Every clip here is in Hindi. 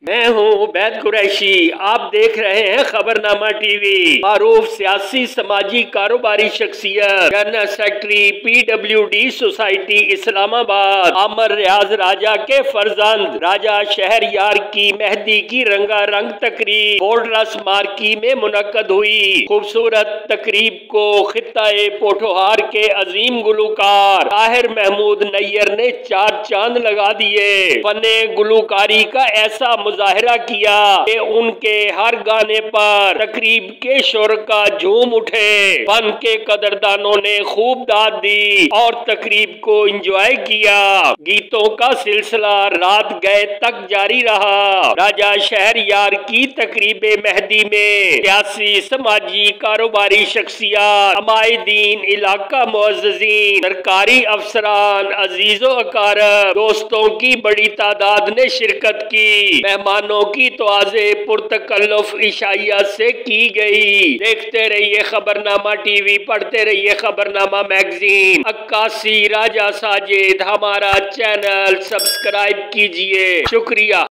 मैं हूँ उबैद कुरैशी। आप देख रहे हैं खबरनामा टीवी। मारूफ सियासी समाजी कारोबारी शख्सियत general secretary PWD society Islamabad आमर रियाज राजा के फर्जंद राजा शहरयार की मेहंदी की रंगारंग तकरीब बोर्डरस मार्की में मुनक्कद हुई। खूबसूरत तकरीब को खित्ताए पोठोहार के अजीम गुलूकार ताहिर महमूद नैयर ने चार चांद लगा दिए। फने गुलूकारी का ऐसा मुजाहिरा किया कि उनके हर गाने पर तकरीब के शुरका झूम उठे। फन के कदरदानों ने खूब दाद दी और तकरीब को एंजॉय किया। गीतों का सिलसिला रात गए तक जारी रहा। राजा शहरयार की तकरीब मेहंदी में सियासी समाजी कारोबारी शख्सियत अमायदीन इलाका मुअज़्ज़ज़ीन सरकारी अफसरान अजीजो अकारब दोस्तों की बड़ी तादाद ने शिरकत की। मेहमानों की तवाज़े पुरतकल्लुफ इशाइया से की गई। देखते रहिए खबरनामा टीवी, पढ़ते रहिए खबरनामा मैगजीन। अक्कासी राजा साजिद हमारा चैनल सब्सक्राइब कीजिए। शुक्रिया।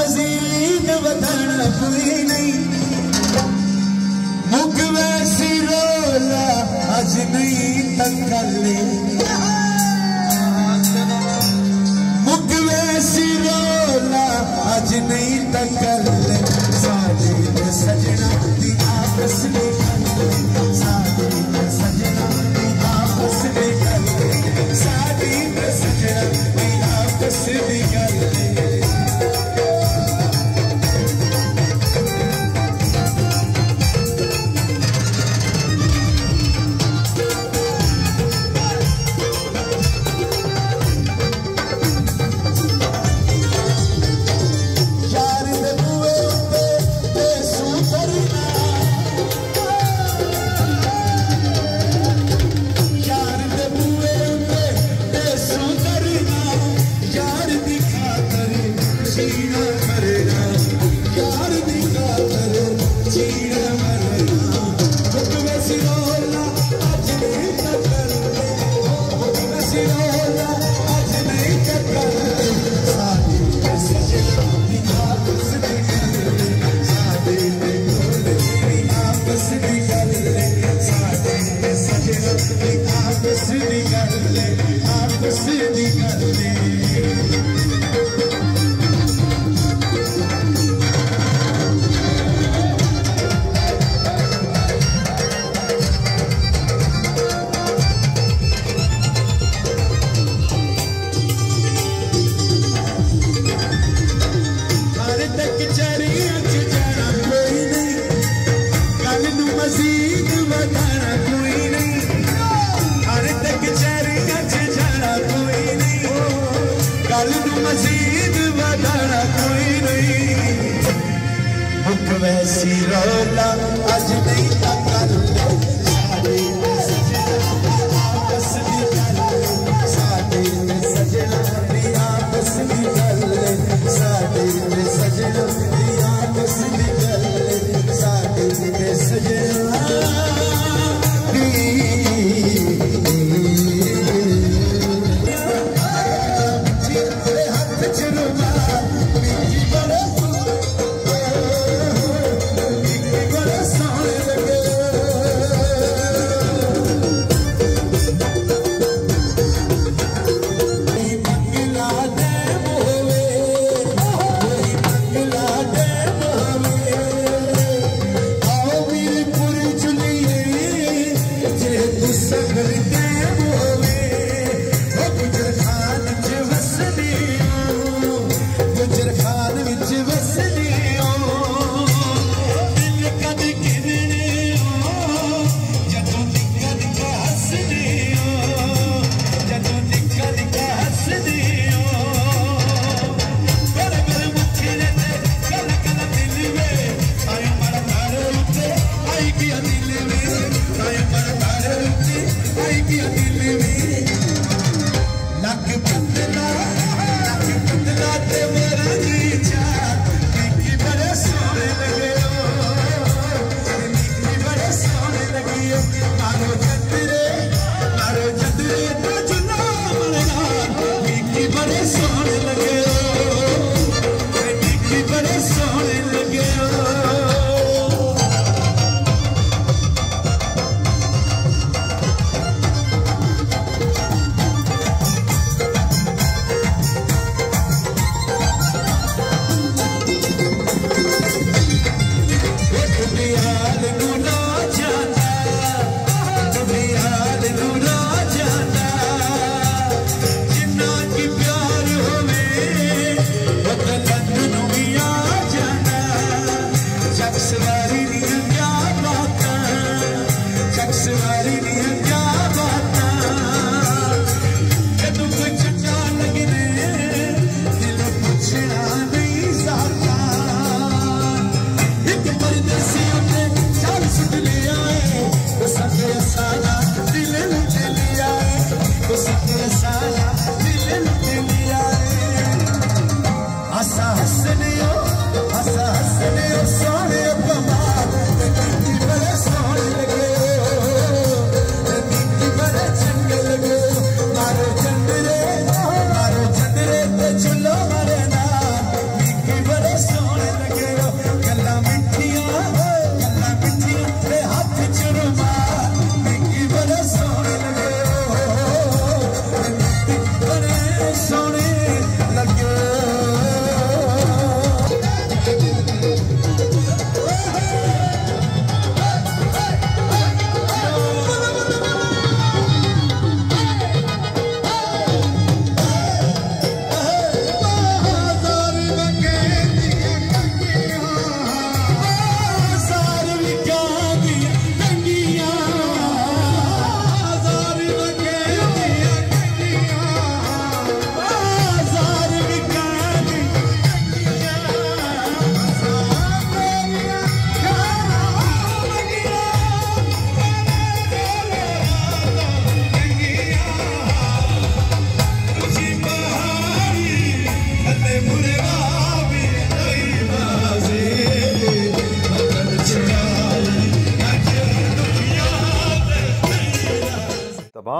मजीद वधण कोई नहीं मुक वैसी रोला अज नहीं तकले मुक वैसी रोला अज नहीं तकले साडी ते सजना दी आपस में साडी ते सजना दी आपस में साडी ते सजना दी आपस में वैसी रोला अज नहीं तकल साडे आपस दी गल साडे सजना दी आपस दी गल साडे सजना दी आपस दी गल साडे सजना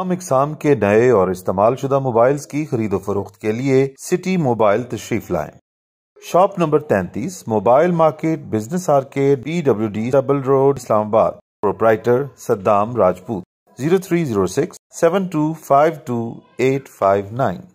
तमाम इकसाम के नए और इस्तेमाल शुदा मोबाइल्स की खरीदो फरोख्त के लिए सिटी मोबाइल तशरीफ लाएं। Shop number 33, mobile market, business arcade, PWD double road, Islamabad. Proprietor Saddam Rajput. 0306 7252 859।